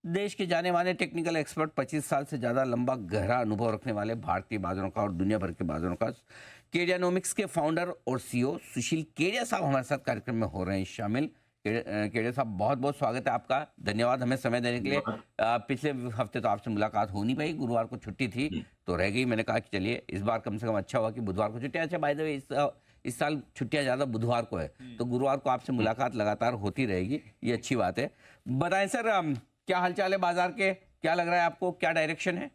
देश के जाने माने टेक्निकल एक्सपर्ट, 25 साल से ज़्यादा लंबा गहरा अनुभव रखने वाले भारतीय बाजारों का और दुनिया भर के बाजारों का केडियानोमिक्स के फाउंडर और सीईओ सुशील केडिया साहब हमारे साथ कार्यक्रम में हो रहे हैं शामिल। केडिया साहब, बहुत बहुत स्वागत है आपका। धन्यवाद हमें समय देने के लिए। पिछले हफ्ते तो आपसे मुलाकात हो नहीं पाई, गुरुवार को छुट्टी थी तो रह गई। मैंने कहा कि चलिए इस बार कम से कम अच्छा हुआ कि बुधवार को छुट्टी। अच्छा, बाय द वे इस साल छुट्टियां ज़्यादा बुधवार को है, तो गुरुवार को आपसे मुलाकात लगातार होती रहेगी, ये अच्छी बात है। बताएं सर, क्या हालचाल है बाजार के? क्या लग रहा है आपको, क्या डायरेक्शन है?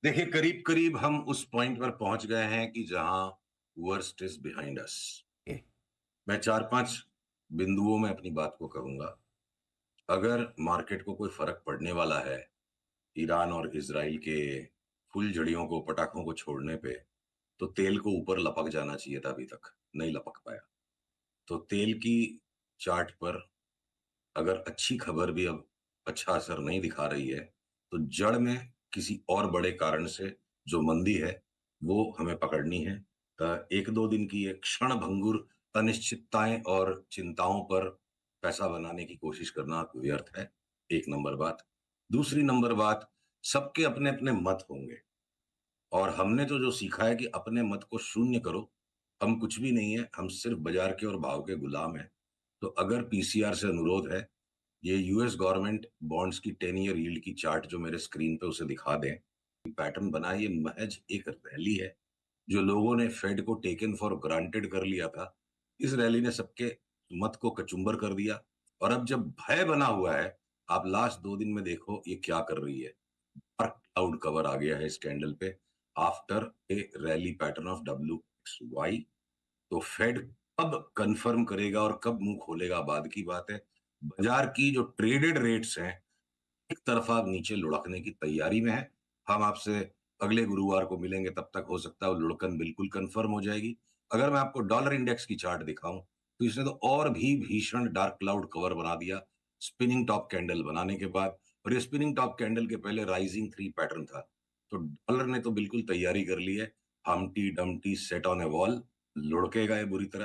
देखिए, करीब करीब हम उस पॉइंट पर पहुंच गए हैं कि जहां वर्स्ट इज बिहाइंड अस। ए, मैं 4-5 बिंदुओं में अपनी बात को करूंगा। अगर मार्केट को कोई फर्क पड़ने वाला है ईरान और इजराइल के फुलझड़ियों को, पटाखों को छोड़ने पे, तो तेल को ऊपर लपक जाना चाहिए था, अभी तक नहीं लपक पाया। तो तेल की चार्ट पर अगर अच्छी खबर भी अब अच्छा असर नहीं दिखा रही है, तो जड़ में किसी और बड़े कारण से जो मंदी है वो हमें पकड़नी है। 1-2 दिन की एक क्षण भंगुर अनिश्चितताएं और चिंताओं पर पैसा बनाने की कोशिश करना व्यर्थ है। एक नंबर बात। दूसरी नंबर बात, सबके अपने अपने मत होंगे और हमने तो जो सीखा है कि अपने मत को शून्य करो। हम कुछ भी नहीं है, हम सिर्फ बाजार के और भाव के गुलाम हैं। तो अगर पीसीआर से अनुरोध है, ये यूएस गवर्नमेंट बॉन्ड्स की 10 ईयर यील्ड की चार्ट जो मेरे स्क्रीन पे उसे दिखा दें। पैटर्न बना है, ये महज एक रैली है। जो लोगों ने फेड को टेकन फॉर ग्रांटेड कर लिया था, इस रैली ने सबके मत को कचुम्बर कर दिया। और अब जब भय बना हुआ है, आप लास्ट 2 दिन में देखो ये क्या कर रही है। डार्क क्लाउड कवर आ गया है इस कैंडल पे after a rally pattern of WXY। तो फेड कब कंफर्म करेगा और कब मुंह खोलेगा बाद की बात है। बाजार की जो ट्रेडेड रेट्स हैं एक तरफा नीचे लुढ़कने की तैयारी में है। हम आपसे अगले गुरुवार को मिलेंगे, तब तक हो सकता है वो लुढ़कन बिल्कुल कंफर्म हो जाएगी। अगर मैं आपको डॉलर इंडेक्स की चार्ट दिखाऊं, तो इसने तो और भी भीषण डार्क क्लाउड कवर बना दिया स्पिनिंग टॉप कैंडल बनाने के बाद। और ये स्पिनिंग टॉप कैंडल के पहले राइजिंग 3 पैटर्न था। तो डॉलर ने तो बिल्कुल तैयारी कर ली है। Humpty dumpty sat on a wall, लुढ़केगा ये बुरी तरह।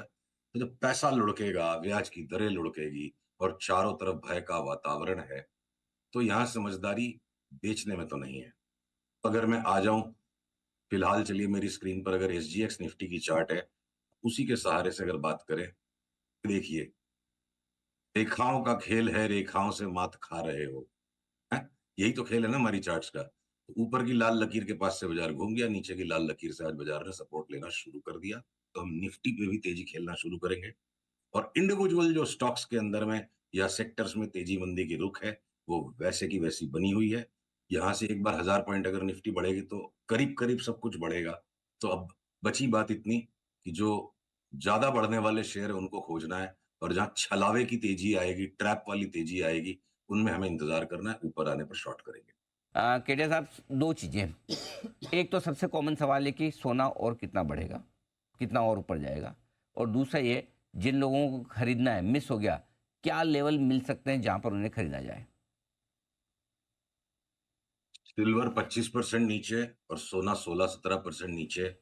तो जब पैसा लुढ़केगा, ब्याज की दरें लुढ़केगी और चारों तरफ भय का वातावरण है, तो यहां समझदारी बेचने में तो नहीं है। अगर मैं आ जाऊं, फिलहाल चलिए मेरी स्क्रीन पर अगर एसजीएक्स निफ्टी की चार्ट है, उसी के सहारे से अगर बात करें, देखिए, रेखाओं का खेल है, रेखाओं से मात खा रहे हो, है? यही तो खेल है ना हमारी चार्ट्स का। तो ऊपर की लाल लकीर के पास से बाजार घूम गया, नीचे की लाल लकीर से आज बाजार ने सपोर्ट लेना शुरू कर दिया। तो हम निफ्टी पे भी तेजी खेलना शुरू करेंगे। और इंडिविजुअल जो स्टॉक्स के अंदर में या सेक्टर्स में तेजी मंदी की रुख है, वो वैसे की वैसी बनी हुई है। यहां से एक बार 1000 पॉइंट अगर निफ्टी बढ़ेगी तो करीब करीब सब कुछ बढ़ेगा। तो अब बची बात इतनी कि जो ज्यादा बढ़ने वाले शेयर है उनको खोजना है, और जहां छलावे की तेजी आएगी, ट्रैप वाली तेजी आएगी, उनमें हमें इंतजार करना है। ऊपर आने पर शॉर्ट करेंगे। केडिया साहब, दो चीजें। एक तो सबसे कॉमन सवाल है कि सोना और कितना बढ़ेगा, कितना और ऊपर जाएगा। और दूसरा ये, जिन लोगों को खरीदना है, मिस हो गया, क्या लेवल मिल सकते हैं जहां पर उन्हें खरीदा जाए? सिल्वर 25% नीचे और सोना 16-17% नीचे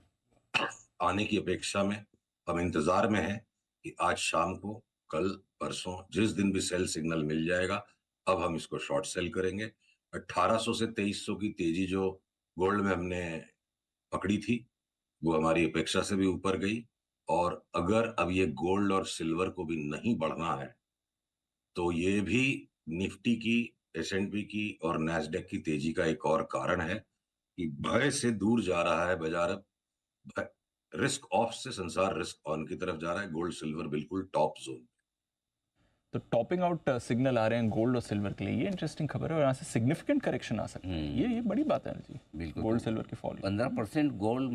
आने की अपेक्षा में हम इंतजार में हैं कि आज शाम को, कल, परसों, जिस दिन भी सेल सिग्नल मिल जाएगा, अब हम इसको शॉर्ट सेल करेंगे। 1800 से 2300 की तेजी जो गोल्ड में हमने पकड़ी थी, वो हमारी अपेक्षा से भी ऊपर गई। और अगर अब ये गोल्ड और सिल्वर को भी नहीं बढ़ना है, तो ये भी निफ्टी की, एसएनपी की और नैस्डैक की तेजी का एक और कारण है कि भय से दूर जा रहा है बाजार। अब रिस्क ऑफ से संसार रिस्क ऑन की तरफ जा रहा है। गोल्ड सिल्वर बिल्कुल टॉप जोन। तो टॉपिंग आउट सिग्नल आ रहे हैं गोल्ड और सिल्वर के लिए, ये इंटरेस्टिंग खबर है। और यहाँ से सिग्निफिकेंट करेक्शन आ सकता है, ये बड़ी बात है जी। बिल्कुल। गोल्ड सिल्वर की फॉल 15% गोल्ड,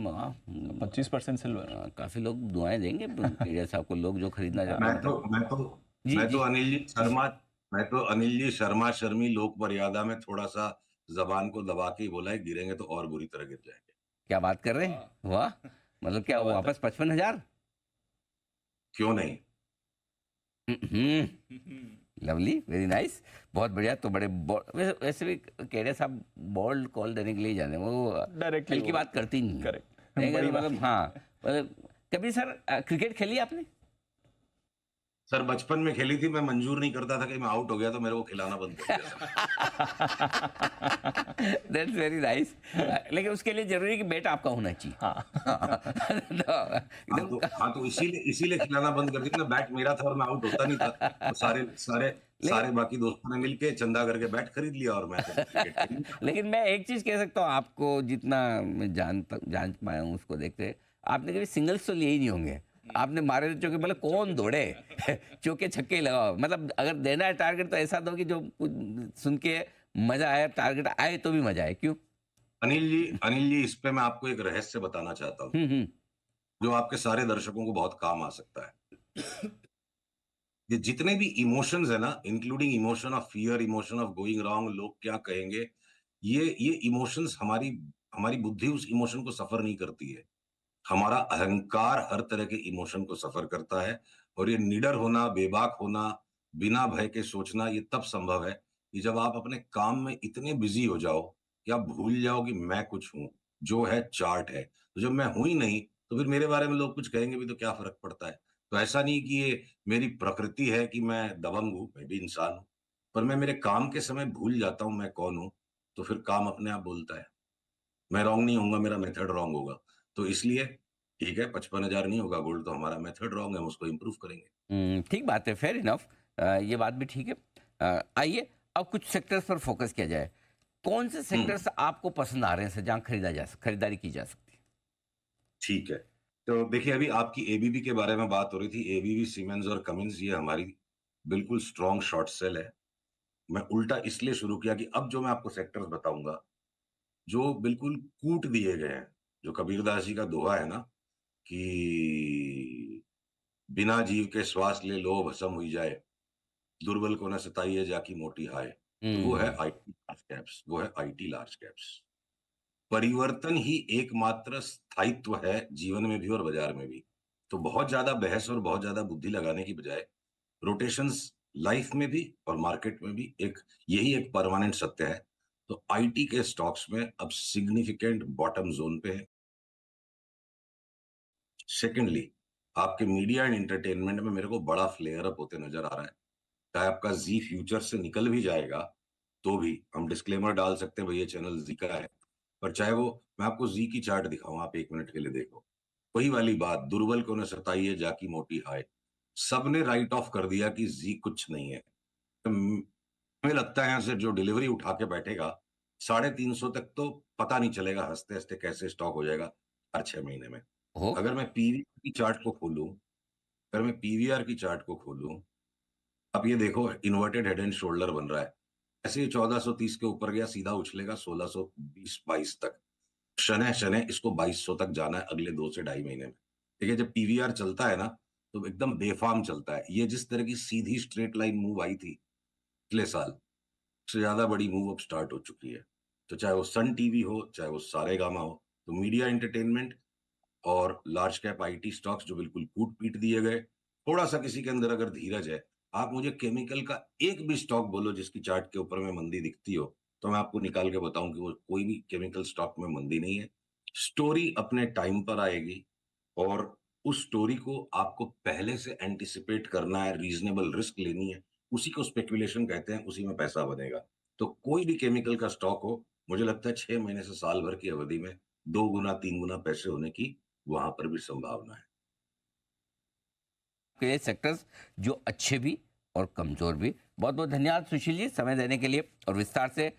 25% सिल्वर। काफी लोग दुआएं देंगे केडिया साहब को, लोग जो खरीदना चाहते मैं हैं। तो मैं तो जी मैं तो जी। अनिल जी शर्मा मैं तो अनिल जी शर्मा शर्मी लोक मर्यादा में थोड़ा सा जबान को दबा के ही बोला है, गिरेंगे तो और बुरी तरह गिर जाएंगे। क्या बात कर रहे हैं, वाह! मतलब क्या वापस 55,000? क्यों नहीं? लवली, वेरी नाइस, बहुत बढ़िया। तो वैसे भी केडिया साहब बोल्ड कॉल देने के लिए जाने, वो डायरेक्टली हल्की बात करती नहीं है। करेक्ट, नहीं, बड़ी मतलब हाँ, मतलब कभी सर क्रिकेट खेली आपने? सर बचपन में खेली थी, मैं मंजूर नहीं करता था कि मैं आउट हो गया तो मेरे को खिलाना बंद कर दिया सर। That's very nice. लेकिन उसके लिए जरूरी है कि बैट आपका होना चाहिए। हाँ एकदम। हाँ तो इसीलिए इसीलिए खिलाना बंद कर दिया ना, बैट मेरा था और मैं आउट होता नहीं था, तो सारे सारे सारे लेकिन बाकी दोस्तों ने मिलके चंदा करके बैट खरीद लिया और मैं फिर क्रिकेट खेल लिया। लेकिन मैं एक चीज कह सकता हूँ आपको, जितना मैं जान पाया हूँ उसको देखते, आपने कभी सिंगल्स तो लिए ही नहीं होंगे। आपने मारे तो चौके, मतलब कौन दौड़े चौके छक्के ही लगाओ। मतलब अगर देना है टारगेट तो ऐसा दो कि जो सुन के मजा आए, टारगेट आए तो भी मजा आए। क्यों? अनिल जी, इस पे मैं आपको एक रहस्य बताना चाहता हूँ, हम्म। जो आपके सारे दर्शकों को बहुत काम आ सकता है। ये जितने भी इमोशंस है ना, including emotion of fear, emotion of going wrong, लोग क्या कहेंगे, ये इमोशंस हमारी हमारी बुद्धि उस इमोशन को सफर नहीं करती है। हमारा अहंकार हर तरह के इमोशन को सफर करता है, और ये निडर होना, बेबाक होना, बिना भय के सोचना, ये तब संभव है कि जब आप अपने काम में इतने बिजी हो जाओ कि आप भूल जाओ कि मैं कुछ हूं, जो है चार्ट है। तो जब मैं हूं ही नहीं, तो फिर मेरे बारे में लोग कुछ कहेंगे भी तो क्या फर्क पड़ता है। तो ऐसा नहीं कि ये मेरी प्रकृति है कि मैं दबंग हूं, मैं भी इंसान हूं, पर मैं मेरे काम के समय भूल जाता हूं मैं कौन हूं, तो फिर काम अपने आप बोलता है। मैं रॉन्ग नहीं होऊंगा, मेरा मेथड रॉन्ग होगा। तो इसलिए ठीक है, 55,000 नहीं होगा गोल्ड, तो हमारा मेथड रॉन्ग है, हम उसको इम्प्रूव करेंगे। ठीक बात है, फेयर इनफ। ये बात भी ठीक है। आइए अब कुछ सेक्टर्स पर फोकस किया जाए। कौन से हम्म, सेक्टर्स आपको पसंद आ रहे हैं, जहां खरीदारी की जा सकती है? ठीक है। तो देखिए, अभी आपकी एबीबी के बारे में बात हो रही थी, एबीबी, सीमेंस और कमिंस, ये हमारी बिल्कुल स्ट्रॉन्ग शॉर्ट सेल है। मैं उल्टा इसलिए शुरू किया कि अब जो मैं आपको सेक्टर्स बताऊंगा, जो बिल्कुल कूट दिए गए हैं, जो कबीरदास जी का दोहा है ना, कि बिना जीव के श्वास ले लो भस्म हुई जाए, दुर्बल को न सताइए जाकी मोटी हाय। तो वो है हम्म। आईटी लार्ज कैप्स, वो है आईटी लार्ज कैप्स। परिवर्तन ही एकमात्र स्थायित्व है, जीवन में भी और बाजार में भी। तो बहुत ज्यादा बहस और बहुत ज्यादा बुद्धि लगाने की बजाय, रोटेशंस लाइफ में भी और मार्केट में भी एक, यही एक परमानेंट सत्य है। तो आईटी के स्टॉक्स में अब सिग्निफिकेंट बॉटम जोन पे है। सेकेंडली, आपके मीडिया एंड एंटरटेनमेंट में मेरे को बड़ा फ्लेयर अप होते नजर आ रहा है। चाहे आपका जी फ्यूचर से निकल भी जाएगा, तो भी हम डिस्क्लेमर डाल सकते हैं, भैया चैनल जी का है। पर चाहे वो, मैं आपको जी की चार्ट दिखाऊं, आप 1 मिनट के लिए देखो। वही वाली बात, दुर्बल को न सताइए जाकी मोटी हाय। सबने राइट ऑफ कर दिया कि जी कुछ नहीं है। तो हमें लगता है यहाँ से जो डिलीवरी उठा के बैठेगा, 350 तक तो पता नहीं चलेगा, हंसते हंसते कैसे स्टॉक हो जाएगा 4-6 महीने में। हो। अगर मैं पीवीआर की चार्ट को खोलूं, अगर मैं पीवीआर की चार्ट को खोलूं, अब ये देखो, इन्वर्टेड हेड एंड शोल्डर बन रहा है। ऐसे ही 1430 के ऊपर गया, सीधा उछलेगा 1620-22 तक। शनय शनय इसको 2200 तक जाना है अगले 2 से ढाई महीने में। ठीक है, जब पीवीआर चलता है ना, तो एकदम बेफाम चलता है। ये जिस तरह की सीधी स्ट्रेट लाइन मूव आई थी पिछले साल, उससे ज्यादा बड़ी मूव अब स्टार्ट हो चुकी है। तो चाहे वो सन टीवी हो, चाहे वो सारेगामा हो, तो मीडिया एंटरटेनमेंट और लार्ज कैप आईटी स्टॉक्स जो बिल्कुल कूट पीट दिए गए। थोड़ा सा किसी के अंदर अगर धीरज है, आप मुझे केमिकल का एक भी स्टॉक बोलो जिसकी चार्ट के ऊपर में मंदी दिखती हो, तो मैं आपको निकाल के बताऊं कि वो कोई भी केमिकल स्टॉक में मंदी नहीं है। स्टोरी अपने टाइम पर आएगी, और उस स्टोरी को आपको पहले से एंटिसिपेट करना है, रीजनेबल रिस्क लेनी है, उसी को स्पेकुलेशन कहते हैं, उसी में पैसा बनेगा। तो कोई भी केमिकल का स्टॉक हो, मुझे लगता है 6 महीने से साल भर की अवधि में 2 गुना 3 गुना पैसे होने की वहां पर भी संभावना है। के सेक्टर्स जो अच्छे भी और कमजोर भी। बहुत बहुत धन्यवाद सुशील जी, समय देने के लिए और विस्तार से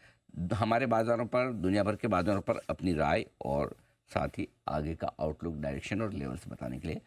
हमारे बाजारों पर, दुनिया भर के बाजारों पर अपनी राय और साथ ही आगे का आउटलुक, डायरेक्शन और लेवल्स बताने के लिए।